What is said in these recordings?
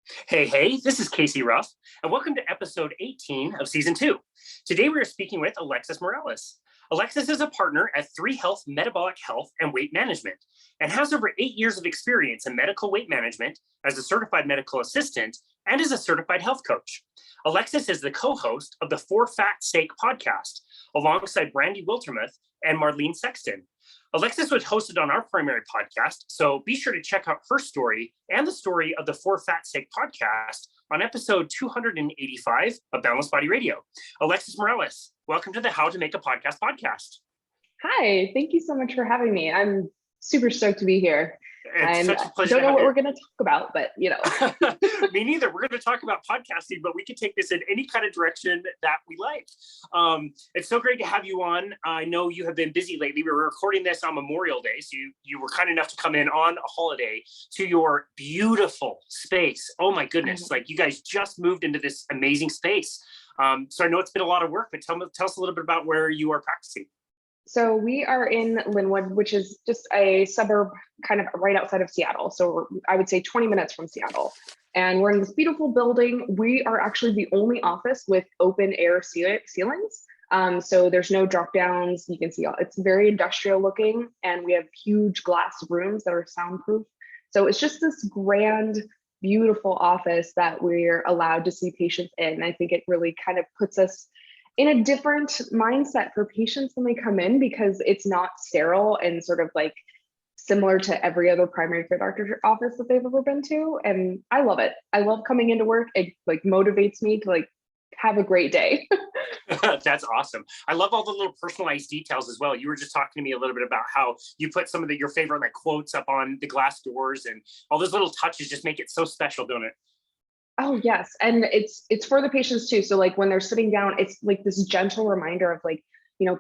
Hey, this is Casey Ruff, and welcome to episode 18 of season 2. Today we are speaking with Alexis Morales. Alexis is a partner at ThreeHealth Metabolic Health and Weight Management and has over 8 years of experience in medical weight management as a certified medical assistant and as a certified health coach. Alexis is the co-host of the For Fat's Sake podcast alongside Brandy, Wiltermuth, and Marlene, Sexton. Alexis was hosted on our primary podcast, so be sure to check out her story and the story of the For Fat's Sake podcast on episode 285 of Boundless Body Radio. Alexis Morales, welcome to the How to Make a Podcast podcast. Hi, thank you so much for having me. I'm super stoked to be here. It's such a pleasure. I don't know what we're going to talk about, but Me neither. We're going to talk about podcasting, but we can take this in any kind of direction that we like. It's so great to have you on. I know you have been busy lately. We were recording this on Memorial Day, so you were kind enough to come in on a holiday to your beautiful space. Oh my goodness! Like you guys just moved into this amazing space. So I know it's been a lot of work, but tell us a little bit about where you are practicing. So we are in Linwood, which is just a suburb kind of right outside of Seattle. So I would say 20 minutes from Seattle. And we're in this beautiful building. We are actually the only office with open air ceilings. So there's no drop downs. You can see it's very industrial looking, and we have huge glass rooms that are soundproof. So it's just this grand, beautiful office that we're allowed to see patients in. I think it really kind of puts us in a different mindset for patients when they come in, because it's not sterile and sort of like similar to every other primary care doctor's office that they've ever been to. And I love it. I love coming into work. It like motivates me to like have a great day. That's awesome. I love all the little personalized details as well. You were just talking to me a little bit about how you put some of your favorite like quotes up on the glass doors, and all those little touches just make it so special, don't it? Oh yes, and it's for the patients too. So like when they're sitting down, it's like this gentle reminder of like,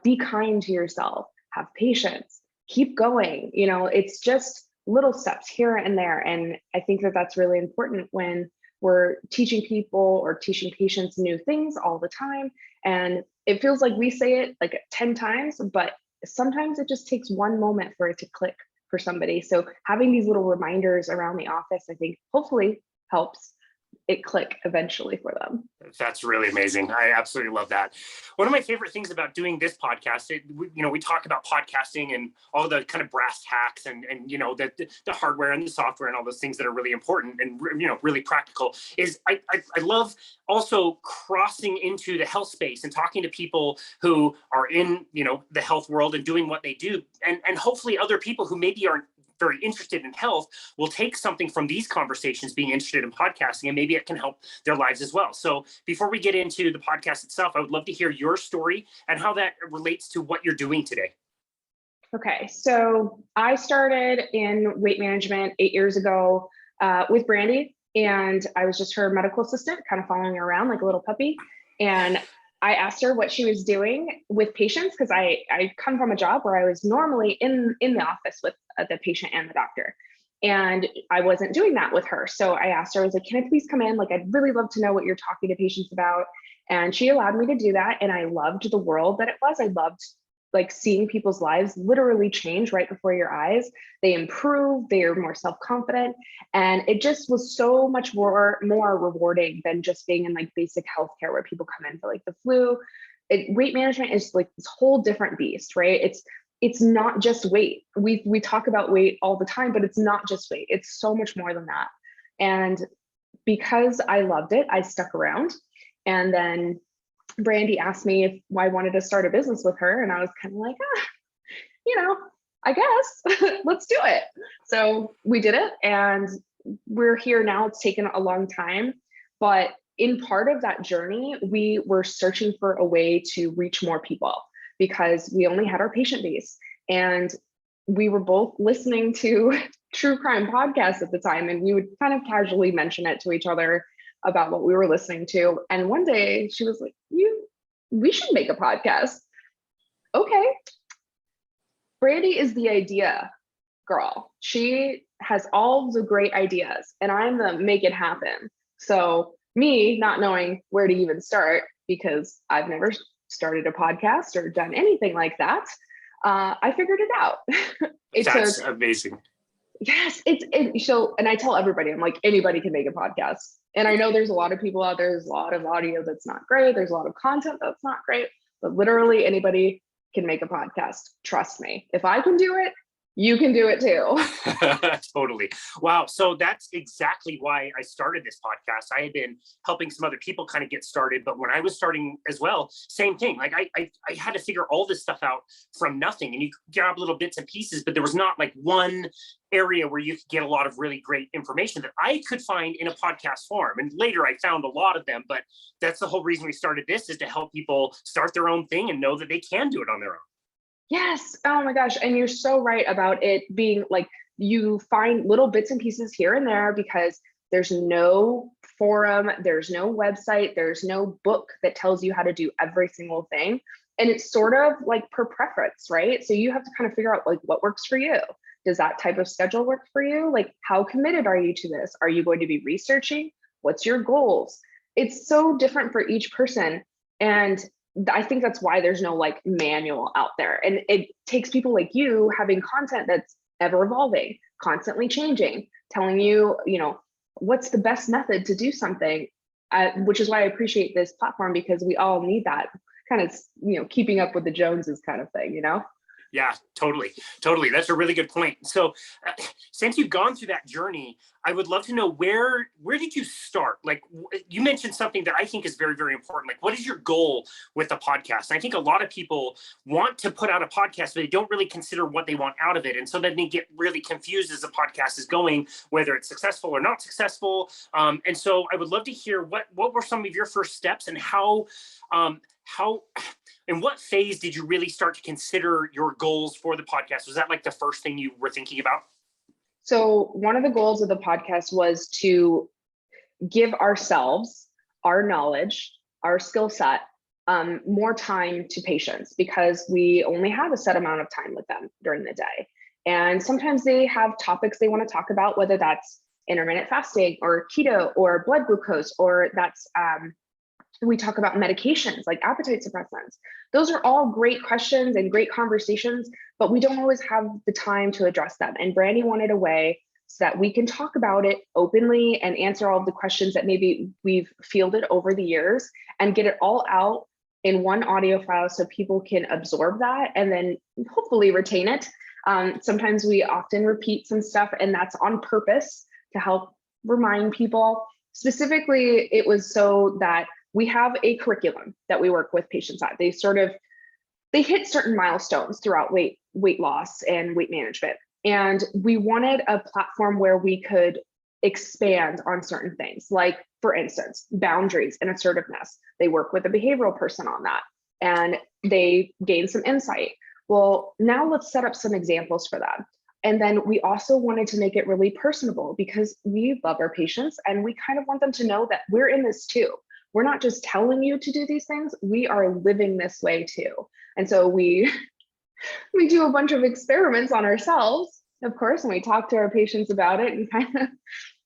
be kind to yourself, have patience, keep going. It's just little steps here and there. And I think that that's really important when we're teaching people or teaching patients new things all the time. And it feels like we say it like 10 times, but sometimes it just takes one moment for it to click for somebody. So having these little reminders around the office, I think hopefully helps it click eventually for them. That's really amazing. I absolutely love that. One of my favorite things about doing this podcast, we talk about podcasting and all the kind of brass tacks and the hardware and the software and all those things that are really important and really practical. Is I love also crossing into the health space and talking to people who are in the health world and doing what they do, and hopefully other people who maybe aren't very interested in health will take something from these conversations, being interested in podcasting, and maybe it can help their lives as well. So before we get into the podcast itself, I would love to hear your story and how that relates to what you're doing today. Okay, so I started in weight management 8 years ago with Brandy, and I was just her medical assistant, kind of following her around like a little puppy. And I asked her what she was doing with patients, because I come from a job where I was normally in the office with the patient and the doctor, and I wasn't doing that with her. So I asked her, I was like, can I please come in? Like, I'd really love to know what you're talking to patients about. And she allowed me to do that. And I loved the world that it was. I loved like seeing people's lives literally change right before your eyes. They improve, they are more self-confident. And it just was so much more rewarding than just being in like basic healthcare where people come in for like the flu. Weight management is like this whole different beast, right? It's not just weight. We talk about weight all the time, but it's not just weight. It's so much more than that. And because I loved it, I stuck around. And then Brandy asked me if I wanted to start a business with her. And I was kind of like, I guess let's do it. So we did it, and we're here now. It's taken a long time, but in part of that journey, we were searching for a way to reach more people because we only had our patient base, and we were both listening to true crime podcasts at the time. And we would kind of casually mention it to each other about what we were listening to. And one day she was like, we should make a podcast. Okay. Brandy is the idea girl. She has all the great ideas, and I'm the make it happen. So me not knowing where to even start, because I've never started a podcast or done anything like that, I figured it out. That's amazing. Yes, and I tell everybody, I'm like, anybody can make a podcast. And I know there's a lot of people out there, there's a lot of audio that's not great, there's a lot of content that's not great, but literally anybody can make a podcast. Trust me. If I can do it, you can do it too. Totally. Wow. So that's exactly why I started this podcast. I had been helping some other people kind of get started, but when I was starting as well, same thing. Like I had to figure all this stuff out from nothing, and you grab little bits and pieces, but there was not like one area where you could get a lot of really great information that I could find in a podcast form. And later I found a lot of them, but that's the whole reason we started this, is to help people start their own thing and know that they can do it on their own. Yes. Oh my gosh. And you're so right about it being like, you find little bits and pieces here and there because there's no forum, there's no website, there's no book that tells you how to do every single thing. And it's sort of like per preference, right? So you have to kind of figure out like what works for you. Does that type of schedule work for you? Like, how committed are you to this? Are you going to be researching? What's your goals? It's so different for each person. And I think that's why there's no like manual out there. And it takes people like you having content that's ever evolving, constantly changing, telling you, what's the best method to do something, which is why I appreciate this platform, because we all need that kind of, keeping up with the Joneses kind of thing, Yeah, totally. That's a really good point. So since you've gone through that journey, I would love to know where did you start? Like you mentioned something that I think is very, very important. Like, what is your goal with the podcast? And I think a lot of people want to put out a podcast, but they don't really consider what they want out of it. And so then they get really confused as the podcast is going, whether it's successful or not successful. And so I would love to hear what were some of your first steps, and how in what phase did you really start to consider your goals for the podcast? Was that like the first thing you were thinking about? So one of the goals of the podcast was to give ourselves, our knowledge, our skill set, more time to patients, because we only have a set amount of time with them during the day. And sometimes they have topics they want to talk about, whether that's intermittent fasting or keto or blood glucose, or that's we talk about medications like appetite suppressants. Those are all great questions and great conversations, but we don't always have the time to address them. And Brandy wanted a way so that we can talk about it openly and answer all of the questions that maybe we've fielded over the years, and get it all out in one audio file so people can absorb that and then hopefully retain it. Sometimes we often repeat some stuff, and that's on purpose to help remind people. Specifically, it was so that we have a curriculum that we work with patients at. They hit certain milestones throughout weight loss and weight management. And we wanted a platform where we could expand on certain things, like, for instance, boundaries and assertiveness. They work with a behavioral person on that, and they gain some insight. Well, now let's set up some examples for that. And then we also wanted to make it really personable, because we love our patients and we kind of want them to know that we're in this too. We're not just telling you to do these things, we are living this way too. And so we do a bunch of experiments on ourselves, of course, and we talk to our patients about it and kind of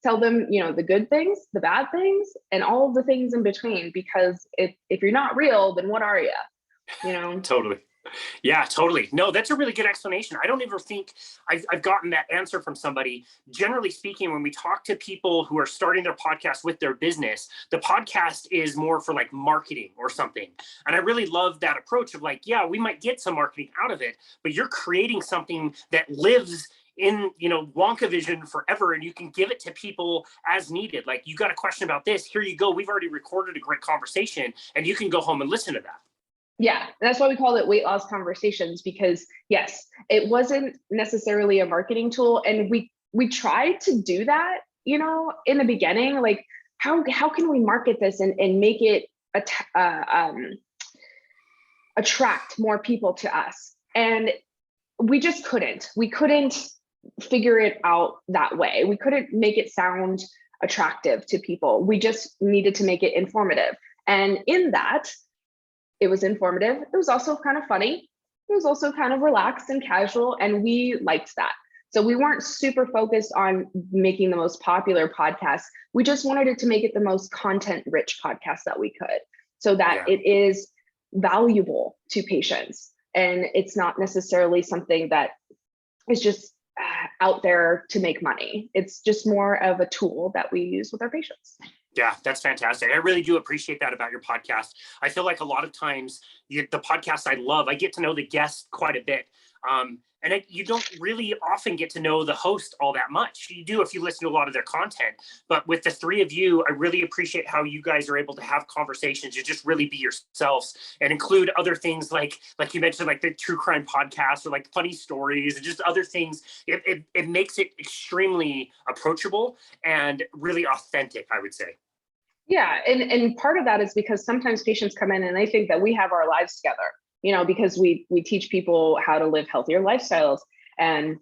tell them, the good things, the bad things, and all of the things in between, because if you're not real, then what are you? Totally. Yeah, totally. No, that's a really good explanation. I don't ever think I've gotten that answer from somebody. Generally speaking, when we talk to people who are starting their podcast with their business, the podcast is more for like marketing or something. And I really love that approach of like, yeah, we might get some marketing out of it, but you're creating something that lives in, Wonka vision forever, and you can give it to people as needed. Like, you got a question about this, here you go. We've already recorded a great conversation, and you can go home and listen to that. Yeah, that's why we called it Weight Loss Conversations, because yes, it wasn't necessarily a marketing tool. And we tried to do that, in the beginning, like how can we market this and make it attract more people to us? And we just couldn't. We couldn't figure it out that way. We couldn't make it sound attractive to people. We just needed to make it informative. And in that, it was informative. It was also kind of funny. It was also kind of relaxed and casual, and we liked that. So we weren't super focused on making the most popular podcast. We just wanted it to make it the most content-rich podcast that we could, so that it is valuable to patients. And it's not necessarily something that is just out there to make money. It's just more of a tool that we use with our patients. Yeah, that's fantastic. I really do appreciate that about your podcast. I feel like a lot of times the podcasts I love, I get to know the guests quite a bit. And you don't really often get to know the host all that much. You do if you listen to a lot of their content. But with the three of you, I really appreciate how you guys are able to have conversations and just really be yourselves and include other things like you mentioned, like the true crime podcast or like funny stories and just other things. It makes it extremely approachable and really authentic, I would say. Yeah, and part of that is because sometimes patients come in and they think that we have our lives together. Because we teach people how to live healthier lifestyles, and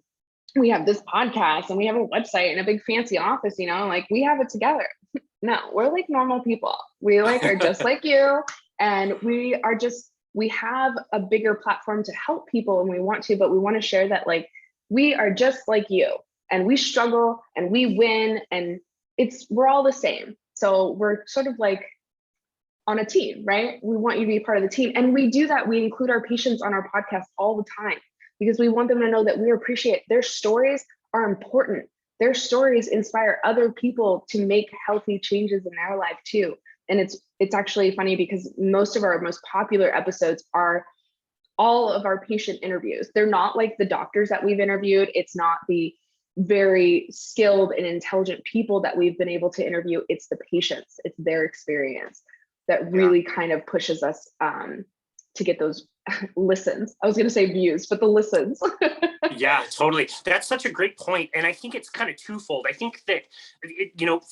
we have this podcast and we have a website and a big fancy office, like we have it together. No, we're like normal people. We are just like you. And we have a bigger platform to help people and we want to, but we want to share that like, we are just like you and we struggle and we win and we're all the same. So we're sort of like on a team, right? We want you to be part of the team. And we do that. We include our patients on our podcast all the time because we want them to know that we appreciate their stories are important. Their stories inspire other people to make healthy changes in their life too. And it's actually funny because most of our most popular episodes are all of our patient interviews. They're not like the doctors that we've interviewed. It's not the very skilled and intelligent people that we've been able to interview. It's the patients, it's their experience that really kind of pushes us to get those listens. I was going to say views, but the listens. Yeah, totally. That's such a great point. And I think it's kind of twofold. I think that,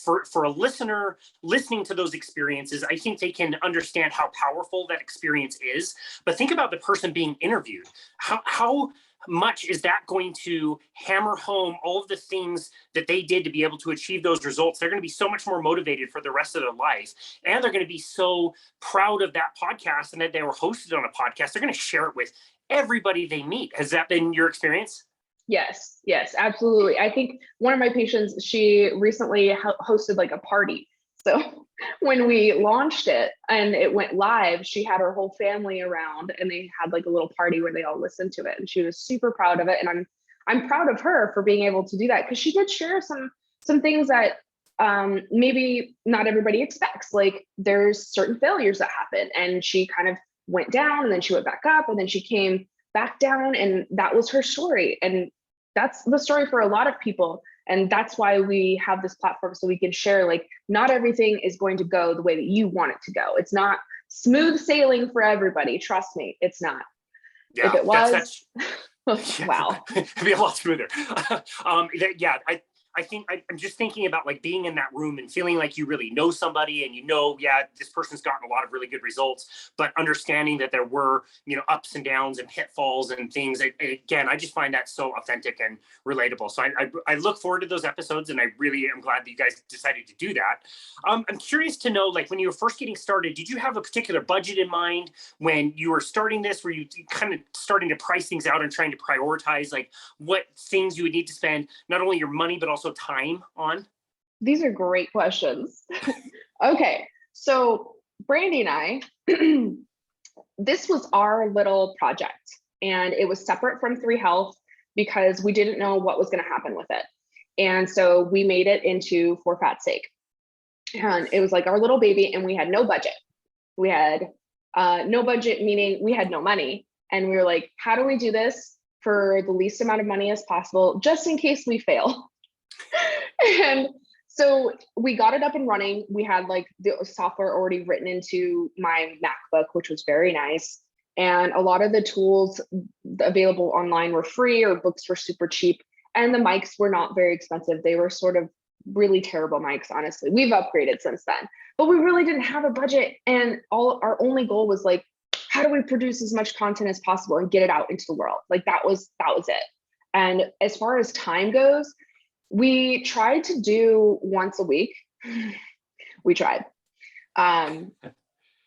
for a listener listening to those experiences, I think they can understand how powerful that experience is. But think about the person being interviewed. How much is that going to hammer home all of the things that they did to be able to achieve those results? They're going to be so much more motivated for the rest of their life. And they're going to be so proud of that podcast and that they were hosted on a podcast. They're going to share it with everybody they meet. Has that been your experience? Yes, absolutely. I think one of my patients, she recently hosted like a party. So when we launched it and it went live, she had her whole family around and they had like a little party where they all listened to it. And she was super proud of it. And I'm proud of her for being able to do that because she did share some things that maybe not everybody expects. Like there's certain failures that happen and she kind of went down and then she went back up and then she came back down and that was her story. And that's the story for a lot of people. And that's why we have this platform so we can share, like, not everything is going to go the way that you want it to go. It's not smooth sailing for everybody. Trust me, it's not. Yeah, if it was, wow. It'd be a lot smoother. I think I'm just thinking about like being in that room and feeling like you really know somebody and this person's gotten a lot of really good results, but understanding that there were, ups and downs and pitfalls and things. Again, I just find that so authentic and relatable. So I look forward to those episodes and I really am glad that you guys decided to do that. I'm curious to know, like when you were first getting started, did you have a particular budget in mind when you were starting this? Were you kind of starting to price things out and trying to prioritize like what things you would need to spend, not only your money, but also time on? These are great questions. Okay, so Brandy and I, this was our little project and it was separate from ThreeHealth because we didn't know what was going to happen with it. And so we made it into For Fat's Sake. And it was like our little baby and we had no budget. We had no budget, meaning we had no money. And we were like, how do we do this for the least amount of money as possible, just in case we fail? And so we got it up and running. We had like the software already written into my MacBook, which was very nice. And a lot of the tools available online were free or books were super cheap. And the mics were not very expensive. They were sort of really terrible mics, honestly. We've upgraded since then, but we really didn't have a budget. And our only goal was like, how do we produce as much content as possible and get it out into the world? Like that was it. And as far as time goes, we tried to do once a week. We tried. And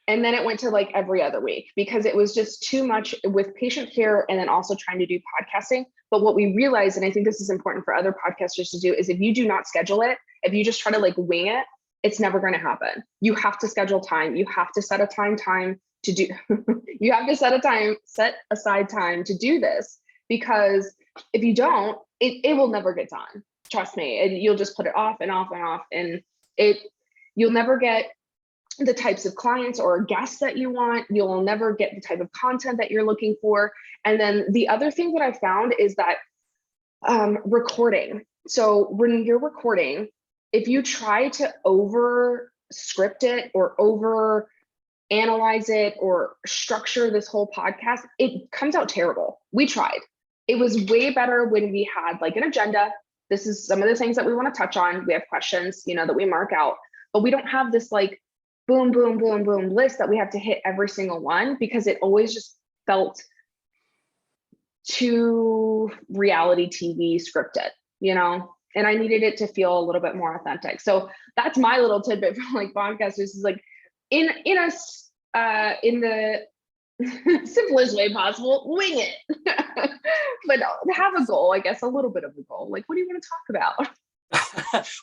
then it went to like every other week because it was just too much with patient care and then also trying to do podcasting. But what we realized, and I think this is important for other podcasters to do, is if you do not schedule it, if you just try to like wing it, it's never going to happen. You have to schedule time. You have to set a time to do, you have to set aside time to do this. because if you don't, it will never get done. Trust me. And you'll just put it off and off and off. And you'll never get the types of clients or guests that you want. You'll never get the type of content that you're looking for. And then the other thing that I found is that recording. So when you're recording, if you try to over script it or over analyze it or structure this whole podcast, it comes out terrible. We tried. It was way better when we had like an agenda. This is some of the things that we want to touch on. We have questions, that we mark out, but we don't have this like boom, boom, boom, boom list that we have to hit every single one, because it always just felt too reality TV scripted, and I needed it to feel a little bit more authentic. So that's my little tidbit from like podcasters, is like in the simplest way possible, wing it. But have a goal, I guess, a little bit of a goal. Like, what do you want to talk about?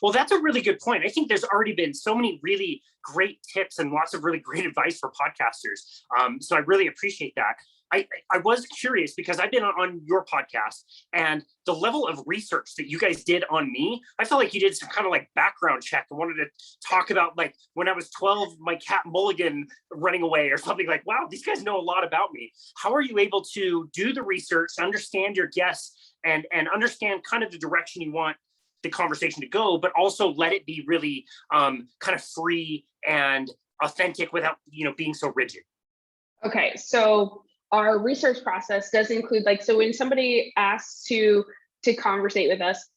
Well, that's a really good point. I think there's already been so many really great tips and lots of really great advice for podcasters. So I really appreciate that. I was curious because I've been on your podcast, and the level of research that you guys did on me, I felt like you did some kind of like background check and wanted to talk about like when I was 12, my cat Mulligan running away or something. Like, wow, these guys know a lot about me. How are you able to do the research, understand your guests, and understand kind of the direction you want the conversation to go, but also let it be really kind of free and authentic without, being so rigid? Okay, so our research process does include so when somebody asks to conversate with us,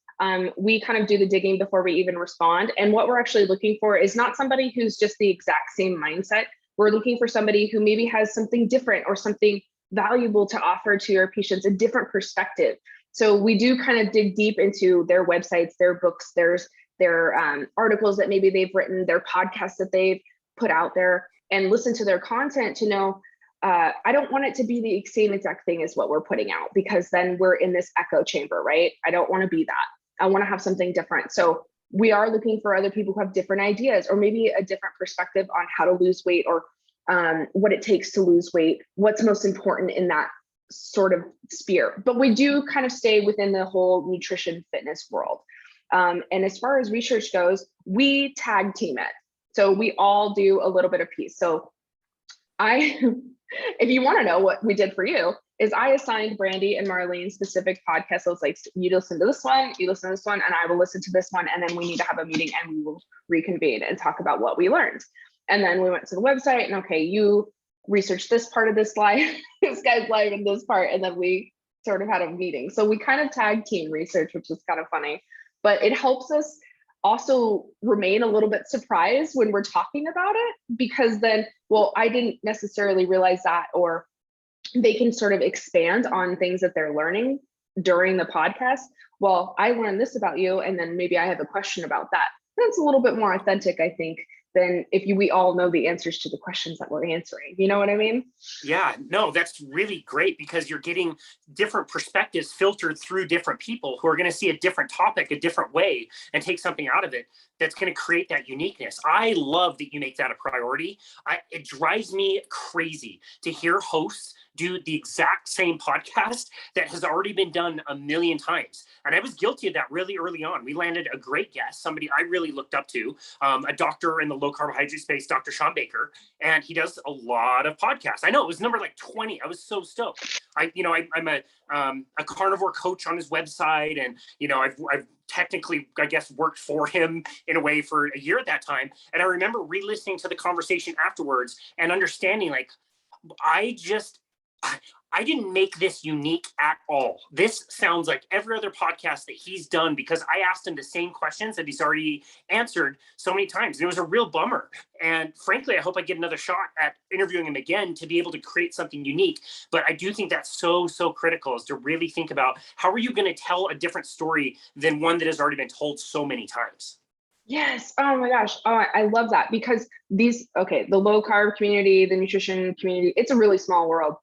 we kind of do the digging before we even respond. And what we're actually looking for is not somebody who's just the exact same mindset. We're looking for somebody who maybe has something different or something valuable to offer to your patients, a different perspective. So we do kind of dig deep into their websites, their books, their articles that maybe they've written, their podcasts that they've put out there, and listen to their content to know, I don't want it to be the same exact thing as what we're putting out, because then we're in this echo chamber, right? I don't want to be that. I want to have something different. So we are looking for other people who have different ideas, or maybe a different perspective on how to lose weight, or what it takes to lose weight, what's most important in that sort of sphere. But we do kind of stay within the whole nutrition fitness world. And as far as research goes, we tag team it. So we all do a little bit of piece. So if you want to know what we did for you, is I assigned Brandy and Marlene specific podcasts. So it's like, you listen to this one, you listen to this one, and I will listen to this one. And then we need to have a meeting and we will reconvene and talk about what we learned. And then we went to the website and, okay, you research this part of this live, this guy's live in this part. And then we sort of had a meeting. So we kind of tag team research, which is kind of funny, but it helps us also remain a little bit surprised when we're talking about it, because then, well, I didn't necessarily realize that, or they can sort of expand on things that they're learning during the podcast. Well, I learned this about you, and then maybe I have a question about that. That's a little bit more authentic, I think, than if we all know the answers to the questions that we're answering. You know what I mean? Yeah, no, that's really great, because you're getting different perspectives filtered through different people who are going to see a different topic a different way and take something out of it that's going to create that uniqueness. I love that you make that a priority. It drives me crazy to hear hosts do the exact same podcast that has already been done a million times. And I was guilty of that really early on. We landed a great guest, somebody I really looked up to, a doctor in the low carbohydrate space, Dr. Sean Baker, and he does a lot of podcasts. I know it was number like 20. I was so stoked. I'm a carnivore coach on his website, and I've technically, I guess, worked for him in a way for a year at that time. And I remember re-listening to the conversation afterwards and understanding, like, I didn't make this unique at all. This sounds like every other podcast that he's done, because I asked him the same questions that he's already answered so many times. And it was a real bummer. And frankly, I hope I get another shot at interviewing him again to be able to create something unique. But I do think that's so critical, is to really think about, how are you going to tell a different story than one that has already been told so many times? Yes. Oh my gosh. Oh, I love that, because the low carb community, the nutrition community, it's a really small world.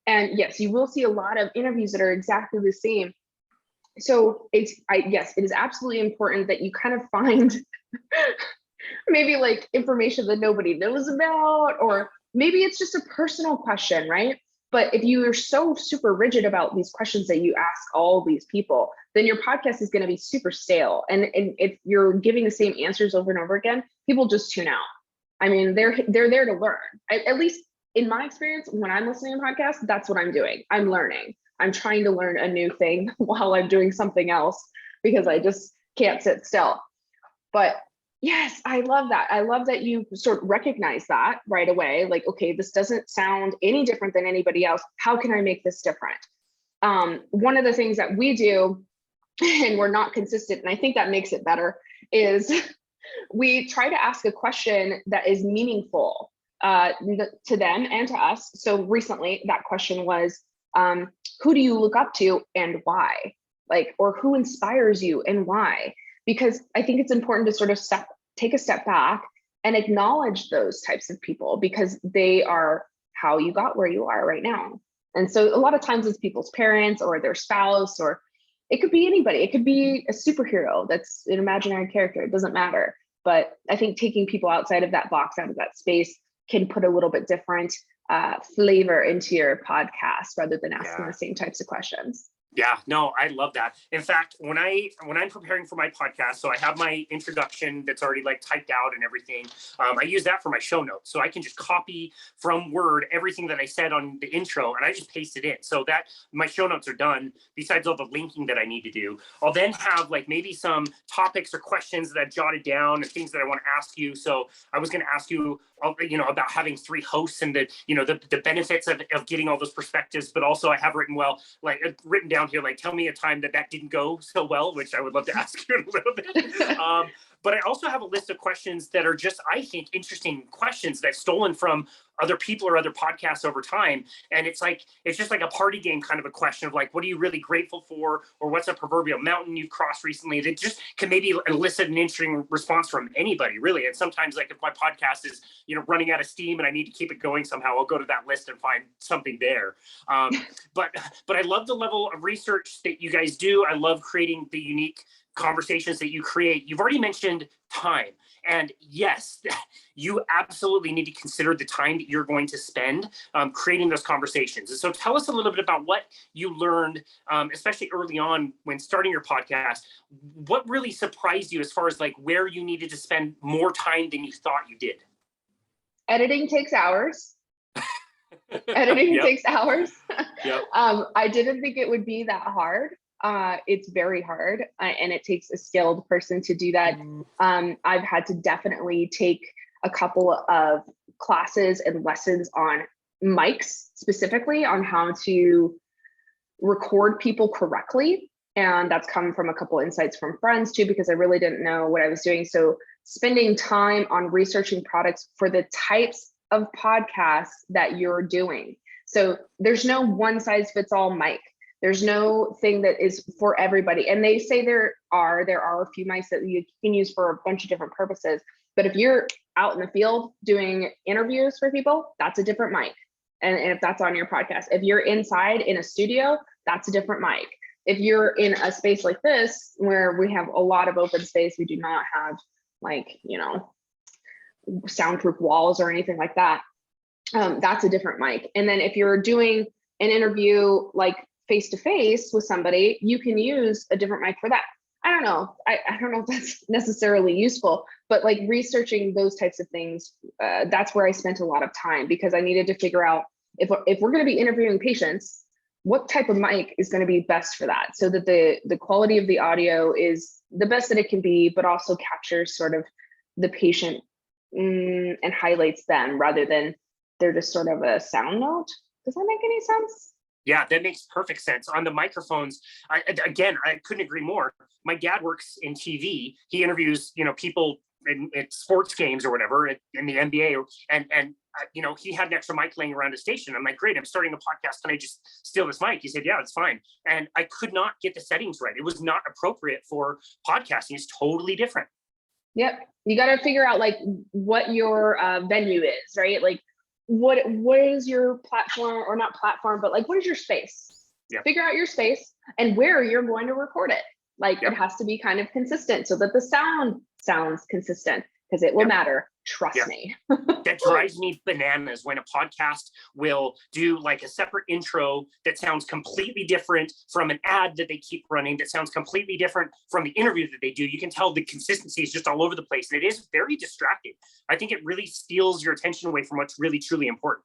And yes, you will see a lot of interviews that are exactly the same. So it is absolutely important that you kind of find maybe like information that nobody knows about, or maybe it's just a personal question, right? But if you are so super rigid about these questions that you ask all these people, then your podcast is going to be super stale. And if you're giving the same answers over and over again, people just tune out. I mean, they're there to learn. At least in my experience, when I'm listening to podcasts, that's what I'm doing. I'm learning. I'm trying to learn a new thing while I'm doing something else because I just can't sit still. But yes, I love that. I love that you sort of recognize that right away. Like, okay, this doesn't sound any different than anybody else. How can I make this different? One of the things that we do, and we're not consistent, and I think that makes it better, is we try to ask a question that is meaningful to them and to us. So recently that question was, who do you look up to and why? Like, or who inspires you and why? Because I think it's important to sort of take a step back and acknowledge those types of people because they are how you got where you are right now. And so a lot of times it's people's parents or their spouse, or it could be anybody. It could be a superhero that's an imaginary character. It doesn't matter. But I think taking people outside of that box, out of that space, can put a little bit different flavor into your podcast rather than asking the same types of questions. Yeah, no, I love that. In fact, when I'm preparing for my podcast, so I have my introduction that's already like typed out and everything. I use that for my show notes. So I can just copy from Word everything that I said on the intro and I just paste it in. So that my show notes are done besides all the linking that I need to do. I'll then have like maybe some topics or questions that I've jotted down and things that I want to ask you. So I was going to ask you, about having 3 hosts and the benefits of getting all those perspectives, but also I have written down here, like, tell me a time that didn't go so well, which I would love to ask you in a little bit. But I also have a list of questions that are just, I think, interesting questions that I've stolen from other people or other podcasts over time. And it's just like a party game kind of a question of like, what are you really grateful for? Or what's a proverbial mountain you've crossed recently? That just can maybe elicit an interesting response from anybody, really. And sometimes, like, if my podcast is, running out of steam and I need to keep it going somehow, I'll go to that list and find something there. But I love the level of research that you guys do. I love creating the unique conversations that you create. You've already mentioned time. And yes, you absolutely need to consider the time that you're going to spend creating those conversations. And so tell us a little bit about what you learned, especially early on when starting your podcast. What really surprised you as far as like where you needed to spend more time than you thought you did? Editing takes hours. Editing takes hours. Yep. I didn't think it would be that hard. It's very hard and it takes a skilled person to do that. I've had to definitely take a couple of classes and lessons on mics, specifically on how to record people correctly. And that's come from a couple insights from friends too, because I really didn't know what I was doing. So spending time on researching products for the types of podcasts that you're doing. So there's no one size fits all mic. There's no thing that is for everybody. And they say there are a few mics that you can use for a bunch of different purposes. But if you're out in the field doing interviews for people, that's a different mic. And if that's on your podcast, if you're inside in a studio, that's a different mic. If you're in a space like this, where we have a lot of open space, we do not have soundproof walls or anything like that. That's a different mic. And then if you're doing an interview like face-to-face with somebody, you can use a different mic for that. I don't know. I don't know if that's necessarily useful, but like researching those types of things, that's where I spent a lot of time because I needed to figure out if we're going to be interviewing patients, what type of mic is going to be best for that so that the quality of the audio is the best that it can be, but also captures sort of the patient and highlights them rather than they're just sort of a sound note. Does that make any sense? Yeah, that makes perfect sense. On the microphones, I couldn't agree more. My dad works in TV. He interviews, people at sports games or whatever in the NBA, and he had an extra mic laying around his station. I'm like, great, I'm starting a podcast. Can I just steal this mic? He said, yeah, it's fine. And I could not get the settings right. It was not appropriate for podcasting. It's totally different. Yep. You got to figure out like what your venue is, right? Like what is your platform, or not platform, but like, what is your space? Yep. Figure out your space and where you're going to record it. Like It has to be kind of consistent so that the sound sounds consistent, because it will matter. Trust me. That drives me bananas when a podcast will do like a separate intro that sounds completely different from an ad that they keep running, that sounds completely different from the interview that they do. You can tell the consistency is just all over the place, and it is very distracting. I think it really steals your attention away from what's really, truly important.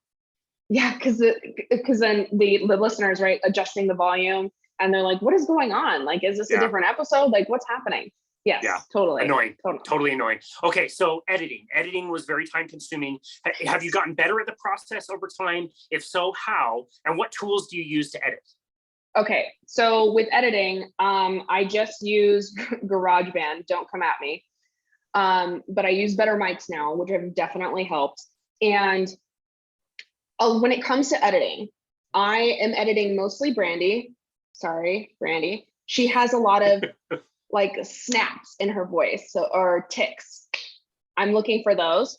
Yeah, because then the listeners, right, adjusting the volume, and they're like, what is going on? Like, is this a different episode? Like, what's happening? Yes, totally. Annoying. Totally annoying. Okay, so editing was very time consuming. Have you gotten better at the process over time? If so, how? And what tools do you use to edit? Okay, so with editing, I just use Garageband. Don't come at me. But I use better mics now, which have definitely helped. And when it comes to editing, I am editing mostly Brandy. Sorry, Brandy. She has a lot of like snaps in her voice, or ticks. I'm looking for those.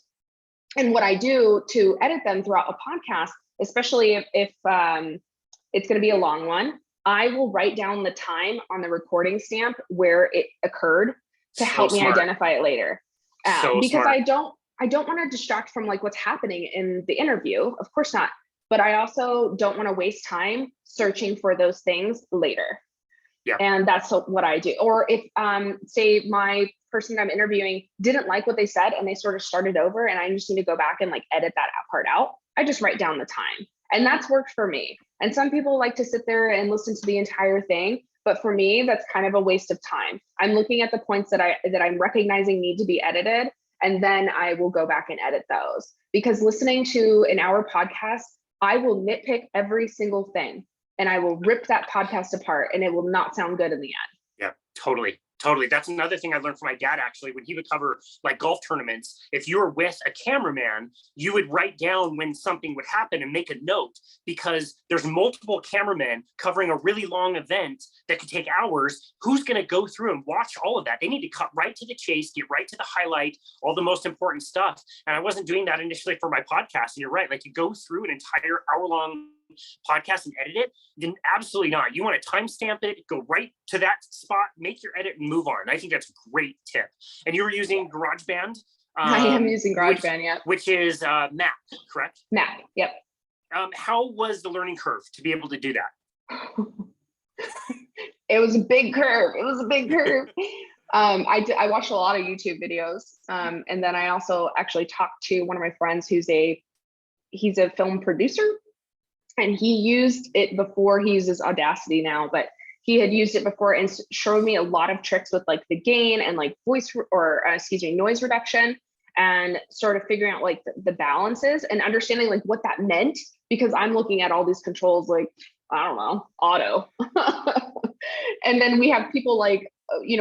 And what I do to edit them throughout a podcast, especially if it's going to be a long one, I will write down the time on the recording stamp where it occurred to help me identify it later. Because I don't want to distract from like what's happening in the interview. Of course not. But I also don't want to waste time searching for those things later. Yeah. And that's what I do. Or if, say my person I'm interviewing didn't like what they said and they sort of started over and I just need to go back and like edit that part out, I just write down the time. And that's worked for me. And some people like to sit there and listen to the entire thing. But for me, that's kind of a waste of time. I'm looking at the points that I'm recognizing need to be edited. And then I will go back and edit those. Because listening to an hour podcast, I will nitpick every single thing. And I will rip that podcast apart and it will not sound good in the end. Yeah, totally. That's another thing I learned from my dad, actually, when he would cover like golf tournaments. If you were with a cameraman, you would write down when something would happen and make a note, because there's multiple cameramen covering a really long event that could take hours. Who's going to go through and watch all of that? They need to cut right to the chase, get right to the highlight, all the most important stuff. And I wasn't doing that initially for my podcast. And you're right, like you go through an entire hour-long podcast and edit it, then absolutely not. You want to timestamp it, go right to that spot, make your edit and move on. I think that's a great tip. And you were using GarageBand? I am using GarageBand, which is Mac, correct? Mac, yep. How was the learning curve to be able to do that? It was a big curve. I watched a lot of YouTube videos. And then I also actually talked to one of my friends he's a film producer. And he used it before. He uses Audacity now, but he had used it before and showed me a lot of tricks with like the gain and like noise reduction, and sort of figuring out like the balances and understanding like what that meant, because I'm looking at all these controls like, I don't know, auto. And then we have people like,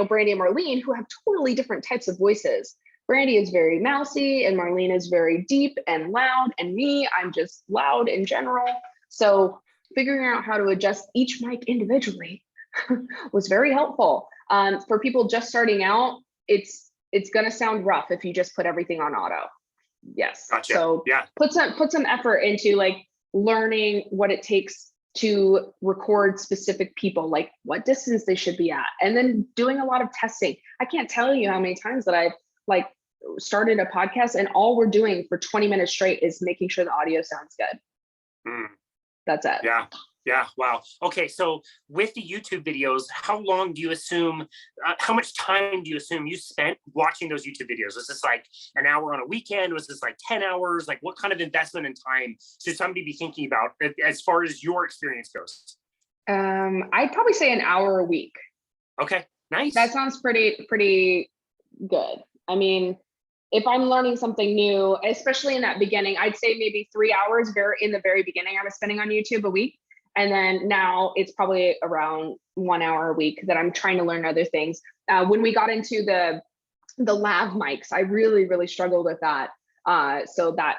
Brandy and Marlene, who have totally different types of voices. Brandy is very mousy and Marlene is very deep and loud, and me, I'm just loud in general. So figuring out how to adjust each mic individually was very helpful. For people just starting out, it's going to sound rough if you just put everything on auto. Yes. Gotcha. So yeah, put some effort into like learning what it takes to record specific people, like what distance they should be at, and then doing a lot of testing. I can't tell you how many times that I've like started a podcast and all we're doing for 20 minutes straight is making sure the audio sounds good. That's it. Yeah. Wow. Okay. So with the YouTube videos, how long do you assume, how much time do you assume you spent watching those YouTube videos? Was this like an hour on a weekend? Was this like 10 hours? Like what kind of investment and time should somebody be thinking about as far as your experience goes? I'd probably say an hour a week. Okay. Nice. That sounds pretty good. I mean, if I'm learning something new, especially in that beginning, I'd say maybe 3 hours in the very beginning I was spending on YouTube a week. And then now it's probably around 1 hour a week that I'm trying to learn other things. When we got into the lav mics, I really, really struggled with that. So that,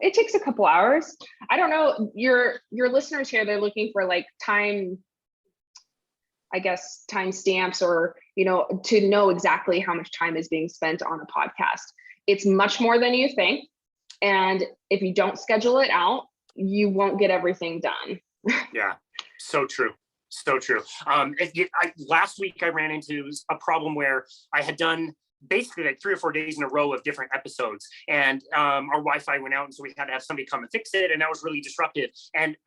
it takes a couple hours. I don't know, your listeners here, they're looking for like time stamps or, to know exactly how much time is being spent on a podcast. It's much more than you think. And if you don't schedule it out, you won't get everything done. Yeah, so true. Last week I ran into a problem where I had done basically like 3 or 4 days in a row of different episodes, and our Wi-Fi went out, and so we had to have somebody come and fix it, and that was really disruptive. And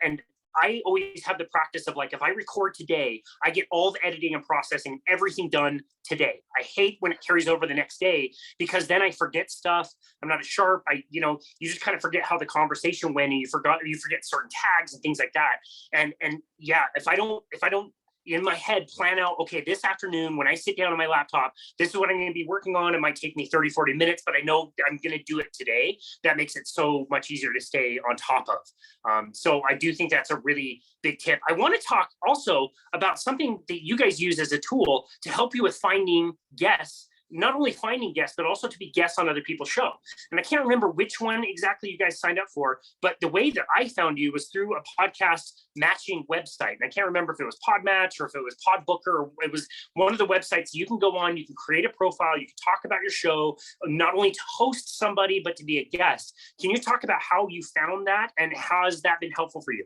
I always have the practice of like, if I record today, I get all the editing and processing, everything done today. I hate when it carries over the next day, because then I forget stuff. I'm not as sharp. You just kind of forget how the conversation went, and you forget certain tags and things like that. And yeah, if I don't in my head plan out, okay, this afternoon when I sit down on my laptop, this is what I'm going to be working on. It might take me 30, 40 minutes, but I know I'm going to do it today. That makes it so much easier to stay on top of. So I do think that's a really big tip. I want to talk also about something that you guys use as a tool to help you with finding guests, not only finding guests, but also to be guests on other people's show. And I can't remember which one exactly you guys signed up for, but the way that I found you was through a podcast matching website. And I can't remember if it was Podmatch or if it was Podbooker, or it was one of the websites you can go on, you can create a profile, you can talk about your show, not only to host somebody, but to be a guest. Can you talk about how you found that, and how has that been helpful for you?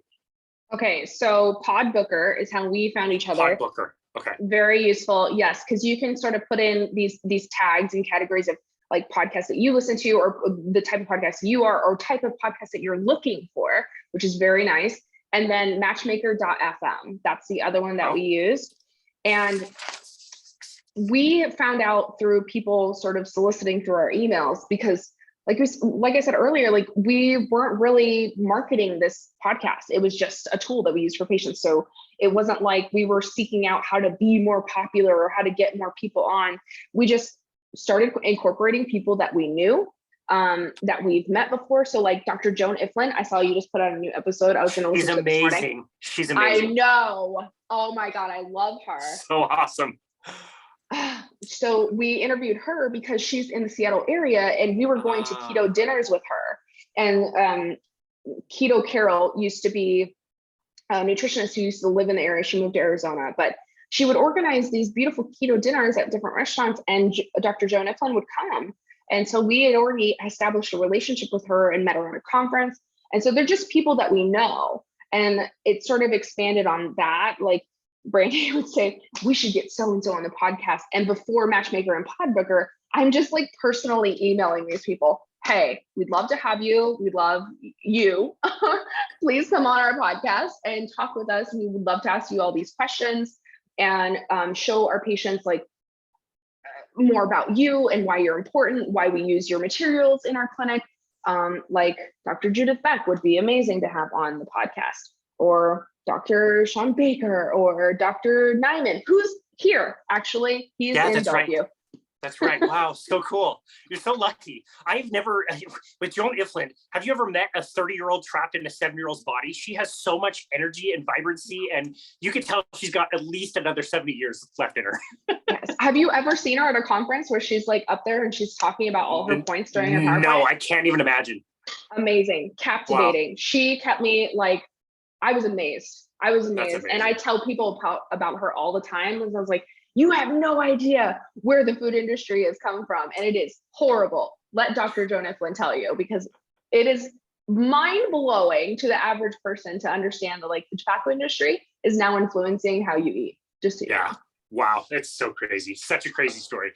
Okay, so Podbooker is how we found each other. Podbooker. Okay. Very useful. Yes, because you can sort of put in these tags and categories of like podcasts that you listen to, or the type of podcast you are, or type of podcast that you're looking for, which is very nice. And then matchmaker.fm. That's the other one that we use. And we found out through people sort of soliciting through our emails, because like I said earlier, like we weren't really marketing this podcast. It was just a tool that we used for patients. So it wasn't like we were seeking out how to be more popular or how to get more people on. We just started incorporating people that we knew, that we've met before. So like Dr. Joan Iflin, I saw you just put out a new episode. I was going to listen to it this morning. She's amazing. I know. Oh my God, I love her. So awesome. So we interviewed her because she's in the Seattle area, and we were going to keto dinners with her. And Keto Carol used to be a nutritionist who used to live in the area. She moved to Arizona, but she would organize these beautiful keto dinners at different restaurants, and Dr. Joan Iflin would come. And so we had already established a relationship with her and met her at a conference. And so they're just people that we know. And it sort of expanded on that. Like Brandy would say, we should get so-and-so on the podcast. And before Matchmaker and Podbooker, I'm just like personally emailing these people. Hey, we'd love to have you. We love you. Please come on our podcast and talk with us. We would love to ask you all these questions and show our patients like more about you and why you're important, why we use your materials in our clinic. Like Dr. Judith Beck would be amazing to have on the podcast, or Dr. Sean Baker, or Dr. Nyman, who's here, actually. He's in Bellevue. Right. That's right. Wow, so cool. You're so lucky. I've never, with Joan Iflin, have you ever met a 30-year-old trapped in a 7-year-old's body? She has so much energy and vibrancy, and you can tell she's got at least another 70 years left in her. Yes. Have you ever seen her at a conference where she's like up there and she's talking about all her points during her PowerPoint? No, I can't even imagine. Captivating. Wow. She kept me like, I was amazed. And I tell people about her all the time. And I was like, you have no idea where the food industry has come from. And it is horrible. Let Dr. Joan Iflin tell you, because it is mind blowing to the average person to understand that like the tobacco industry is now influencing how you eat. Just so you know. Wow, it's so crazy. Such a crazy story.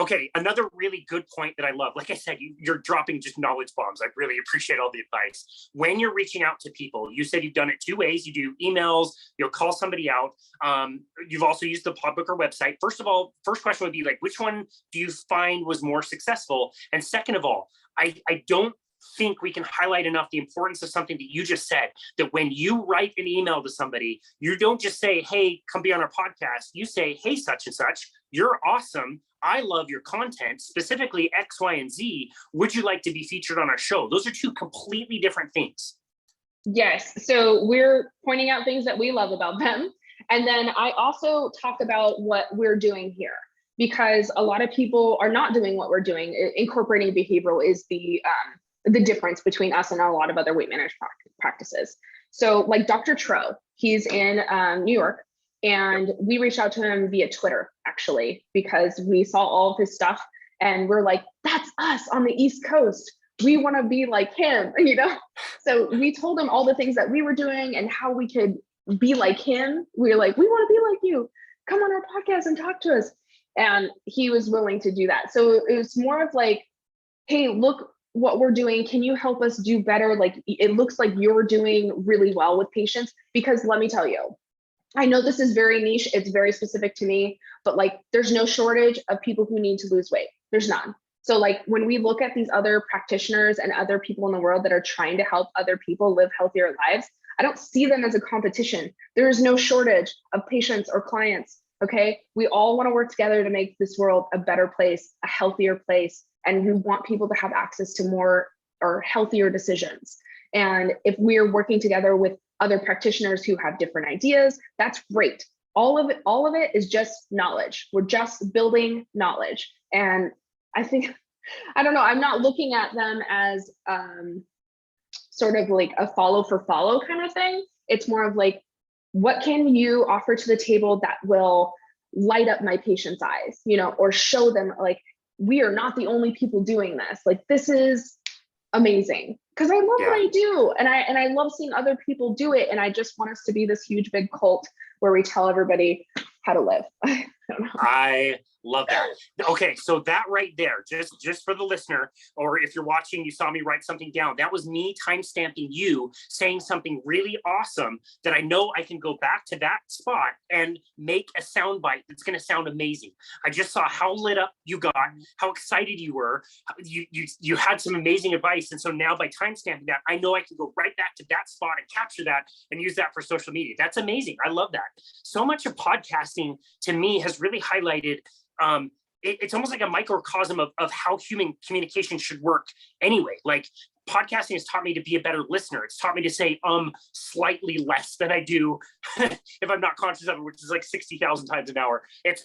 Okay, another really good point that I love. Like I said, you're dropping just knowledge bombs. I really appreciate all the advice. When you're reaching out to people, you said you've done it 2 ways. You do emails, you'll call somebody out. You've also used the Podbooker website. First of all, first question would be like, which one do you find was more successful? And second of all, I don't think we can highlight enough the importance of something that you just said, that when you write an email to somebody, you don't just say, hey, come be on our podcast. You say, hey, such and such, you're awesome. I love your content, specifically X, Y, and Z. Would you like to be featured on our show? Those are two completely different things. Yes. So we're pointing out things that we love about them. And then I also talk about what we're doing here, because a lot of people are not doing what we're doing. Incorporating behavioral is the difference between us and a lot of other weight management practices. So like Dr. Tro, he's in New York, and we reached out to him via Twitter, actually, because we saw all of his stuff and we're like, that's us on the East Coast. We want to be like him, you know? So we told him all the things that we were doing and how we could be like him. We were like, we want to be like you. Come on our podcast and talk to us. And he was willing to do that. So it was more of like, hey, look what we're doing. Can you help us do better? Like, it looks like you're doing really well with patients, because let me tell you, I know this is very niche. It's very specific to me, but like, there's no shortage of people who need to lose weight. There's none. So like, when we look at these other practitioners and other people in the world that are trying to help other people live healthier lives, I don't see them as a competition. There is no shortage of patients or clients. Okay. We all want to work together to make this world a better place, a healthier place. And we want people to have access to more or healthier decisions. And if we're working together with other practitioners who have different ideas, that's great. All of it is just knowledge. We're just building knowledge. And I think, I don't know, I'm not looking at them as sort of like a follow for follow kind of thing. It's more of like, what can you offer to the table that will light up my patient's eyes, or show them like, we are not the only people doing this. Like, this is amazing, because I love what I do, and I love seeing other people do it. And I just want us to be this huge big cult where we tell everybody how to live. I don't know. I love that. Okay, so that right there, just for the listener, or if you're watching, you saw me write something down. That was me timestamping you saying something really awesome that I know I can go back to that spot and make a soundbite that's going to sound amazing. I just saw how lit up you got, how excited you were. You had some amazing advice, and so now by timestamping that, I know I can go right back to that spot and capture that and use that for social media. That's amazing. I love that. So much of podcasting to me has really highlighted it's almost like a microcosm of how human communication should work anyway. Like, podcasting has taught me to be a better listener. It's taught me to say slightly less than I do if I'm not conscious of it, which is like 60,000 times an hour. It's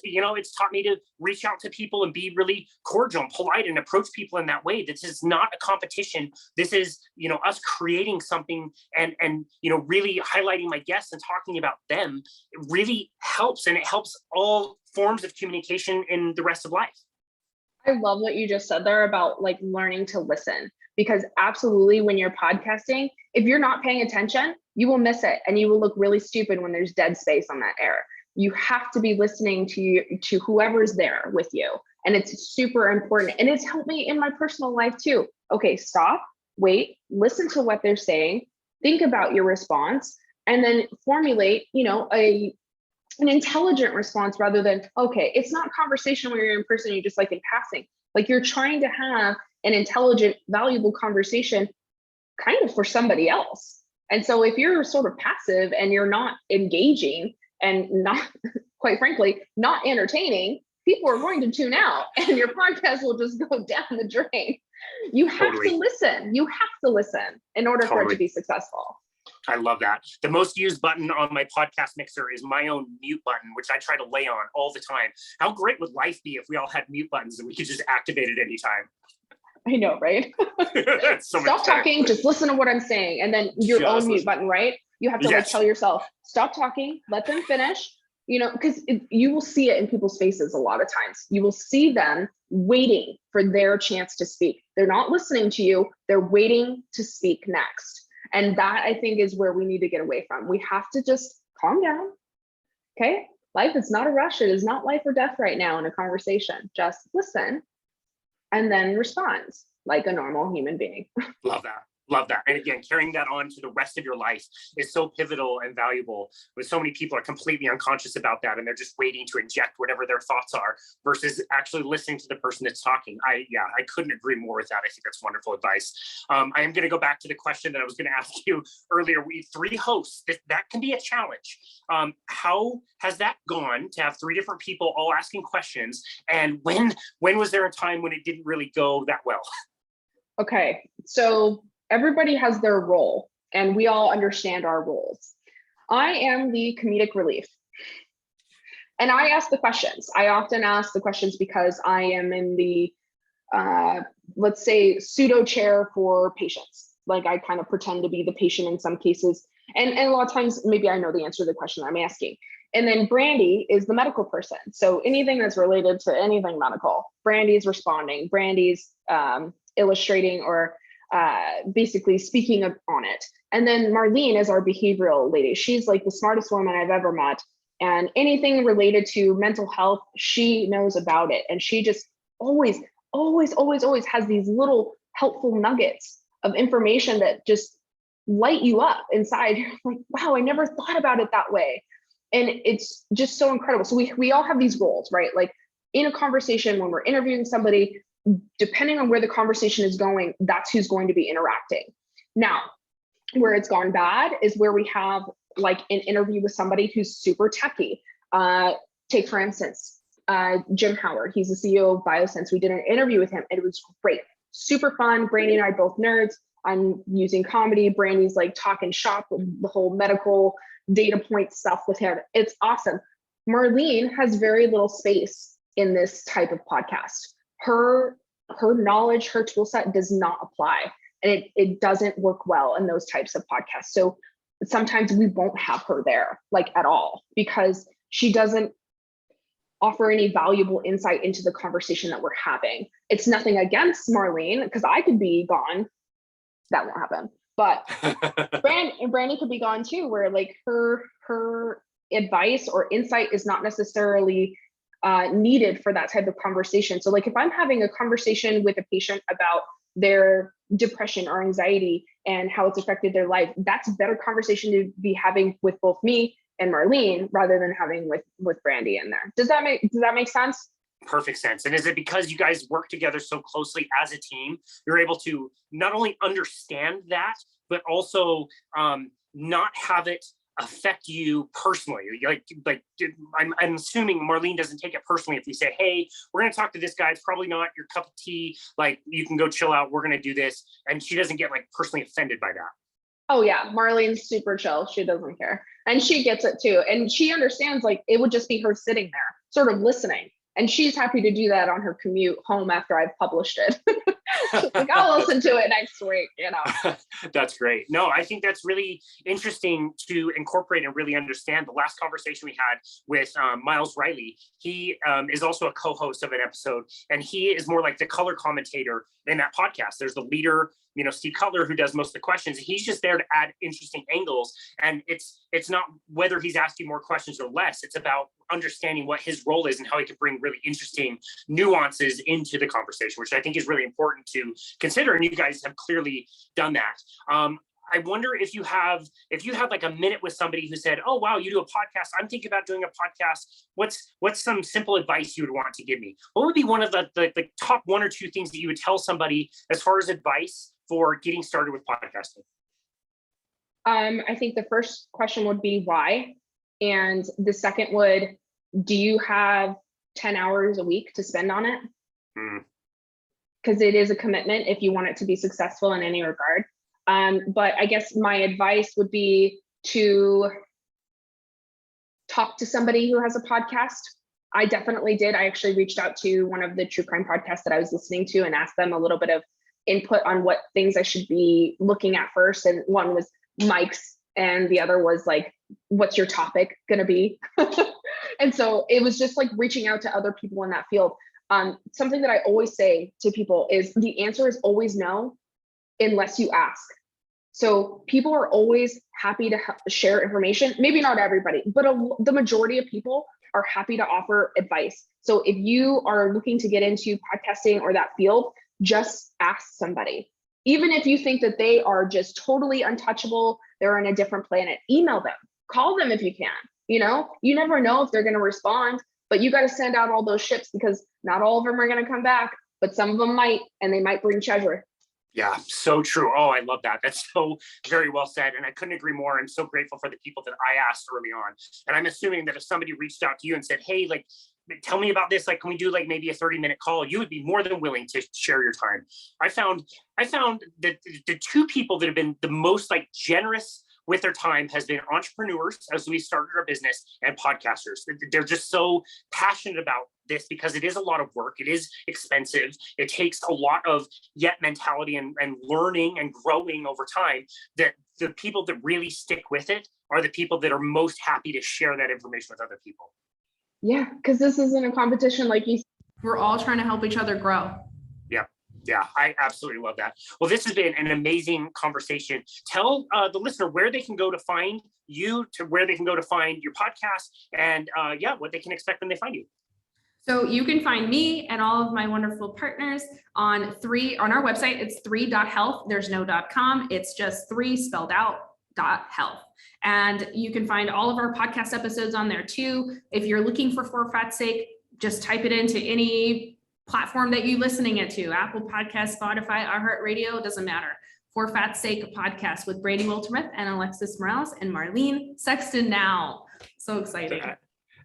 taught me to reach out to people and be really cordial and polite and approach people in that way. This is not a competition. This is, us creating something and really highlighting my guests and talking about them. It really helps, and it helps all forms of communication in the rest of life. I love what you just said there about like learning to listen, because absolutely, when you're podcasting, if you're not paying attention, you will miss it, and you will look really stupid when there's dead space on that air. You have to be listening to whoever's there with you. And it's super important. And it's helped me in my personal life too. Okay, stop, wait, listen to what they're saying, think about your response, and then formulate, an intelligent response, rather than, okay, it's not conversation where you're in person, you're just like in passing. Like, you're trying to have an intelligent, valuable conversation kind of for somebody else. And so if you're sort of passive and you're not engaging and not, quite frankly, not entertaining, people are going to tune out and your podcast will just go down the drain. You have to listen. You have to listen in order for it to be successful. I love that. The most used button on my podcast mixer is my own mute button, which I try to lay on all the time. How great would life be if we all had mute buttons and we could just activate it anytime? I know, right? Stop talking, just listen to what I'm saying. And then your own mute button, right? You have to like tell yourself, stop talking, let them finish, because you will see it in people's faces a lot of times. You will see them waiting for their chance to speak. They're not listening to you. They're waiting to speak next. And that, I think, is where we need to get away from. We have to just calm down. Okay? Life is not a rush. It is not life or death right now in a conversation. Just listen and then respond like a normal human being. Love that. Love that. And again, carrying that on to the rest of your life is so pivotal and valuable. With so many people are completely unconscious about that, and they're just waiting to inject whatever their thoughts are versus actually listening to the person that's talking. I couldn't agree more with that. I think that's wonderful advice. I am going to go back to the question that I was going to ask you earlier. We have 3 hosts. That can be a challenge. How has that gone to have 3 different people all asking questions? And when was there a time when it didn't really go that well? Okay, so everybody has their role, and we all understand our roles. I am the comedic relief, and I ask the questions. I often ask the questions because I am in the, let's say, pseudo chair for patients. Like, I kind of pretend to be the patient in some cases. And a lot of times, maybe I know the answer to the question I'm asking. And then Brandy is the medical person. So anything that's related to anything medical, Brandy's responding, Brandy's illustrating or basically speaking on it. And then Marlene is our behavioral lady. She's like the smartest woman I've ever met. and anything related to mental health, she knows about it. And she just always has these little helpful nuggets of information that just light you up inside. You're like, wow, I never thought about it that way. And it's just so incredible. So we all have these roles, right? Like in a conversation, when we're interviewing somebody, depending on where the conversation is going, that's who's going to be interacting. Now, where it's gone bad is where we have like an interview with somebody who's super techie. Take, for instance, Jim Howard. He's the CEO of BioSense. We did an interview with him and it was great. Super fun. Brandy and I are both nerds. I'm using comedy. Brandy's like talking shop with the whole medical data point stuff with him. It's awesome. Marlene has very little space in this type of podcast. Her knowledge, her tool set does not apply. And it doesn't work well in those types of podcasts. So sometimes we won't have her there like at all because she doesn't offer any valuable insight into the conversation that we're having. It's nothing against Marlene because I could be gone. That won't happen. But Brandy could be gone too, where like her advice or insight is not necessarily needed for that type of conversation. So like if I'm having a conversation with a patient about their depression or anxiety and how it's affected their life, that's a better conversation to be having with both me and Marlene rather than having with Brandy in there. Does that make sense? Perfect sense. And is it because you guys work together so closely as a team, you're able to not only understand that, but also not have it affect you personally? Like I'm assuming Marlene doesn't take it personally if we say, hey, we're going to talk to this guy. It's probably not your cup of tea. Like you can go chill out. We're going to do this. And she doesn't get like personally offended by that. Oh yeah. Marlene's super chill. She doesn't care. And she gets it too. And she understands like it would just be her sitting there sort of listening. And she's happy to do that on her commute home after I've published it. Like, I'll listen to it next week, you know. That's great. No, I think that's really interesting to incorporate and really understand. The last conversation we had with Miles Riley, he is also a co-host of an episode, and he is more like the color commentator in that podcast. There's the leader, Steve Cutler, who does most of the questions. He's just there to add interesting angles. And it's not whether he's asking more questions or less. It's about understanding what his role is and how he can bring really interesting nuances into the conversation, which I think is really important to consider. And you guys have clearly done that. I wonder if you have like a minute with somebody who said, oh, wow, you do a podcast. I'm thinking about doing a podcast. What's some simple advice you would want to give me? What would be one of the top one or two things that you would tell somebody as far as advice for getting started with podcasting? I think the first question would be why? And the second would, do you have 10 hours a week to spend on it? Because it is a commitment if you want it to be successful in any regard. But I guess my advice would be to talk to somebody who has a podcast. I definitely did. I actually reached out to one of the true crime podcasts that I was listening to and asked them a little bit of input on what things I should be looking at first. And one was Mike's and the other was like, what's your topic going to be? And so it was just like reaching out to other people in that field. Something that I always say to people is the answer is always no, unless you ask. So people are always happy to share information. Maybe not everybody, but the majority of people are happy to offer advice. So if you are looking to get into podcasting or that field, just ask somebody. Even if you think that they are just totally untouchable, they're on a different planet, email them, call them if you can. You never know if they're going to respond, but you got to send out all those ships because not all of them are going to come back, but some of them might, and they might bring treasure. Yeah, so true. Oh, I love that. That's so very well said. And I couldn't agree more. I'm so grateful for the people that I asked early on. And I'm assuming that if somebody reached out to you and said, hey, like, tell me about this, like, can we do like maybe a 30-minute call? You would be more than willing to share your time. I found that the two people that have been the most like generous with their time has been entrepreneurs as we started our business and podcasters. They're just so passionate about this because it is a lot of work. It is expensive. It takes a lot of yet mentality and learning and growing over time, that the people that really stick with it are the people that are most happy to share that information with other people. Yeah, because this isn't a competition like you. We're all trying to help each other grow. Yeah. Yeah, I absolutely love that. Well, this has been an amazing conversation. Tell the listener where they can go to find you, to where they can go to find your podcast, and what they can expect when they find you. So you can find me and all of my wonderful partners on our website. It's 3.health. There's no .com. It's just 3 spelled out .health. And you can find all of our podcast episodes on there too. If you're looking for Fat's Sake, just type it into any platform that you're listening it to, Apple Podcasts, Spotify, iHeartRadio, doesn't matter. For Fat's Sake, a podcast with Brandy Wiltermuth and Alexis Morales and Marlene Sexton now. So exciting.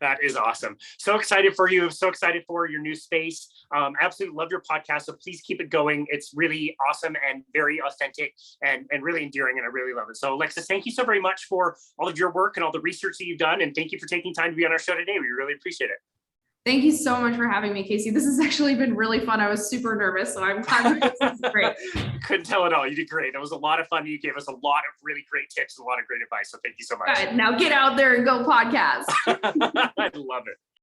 That is awesome. So excited for you. So excited for your new space. Absolutely love your podcast. So please keep it going. It's really awesome and very authentic and really endearing. And I really love it. So Alexis, thank you so very much for all of your work and all the research that you've done. And thank you for taking time to be on our show today. We really appreciate it. Thank you so much for having me, Casey. This has actually been really fun. I was super nervous, so I'm glad this is great. Couldn't tell at all. You did great. It was a lot of fun. You gave us a lot of really great tips, a lot of great advice. So thank you so much. Good. Now get out there and go podcast. I love it.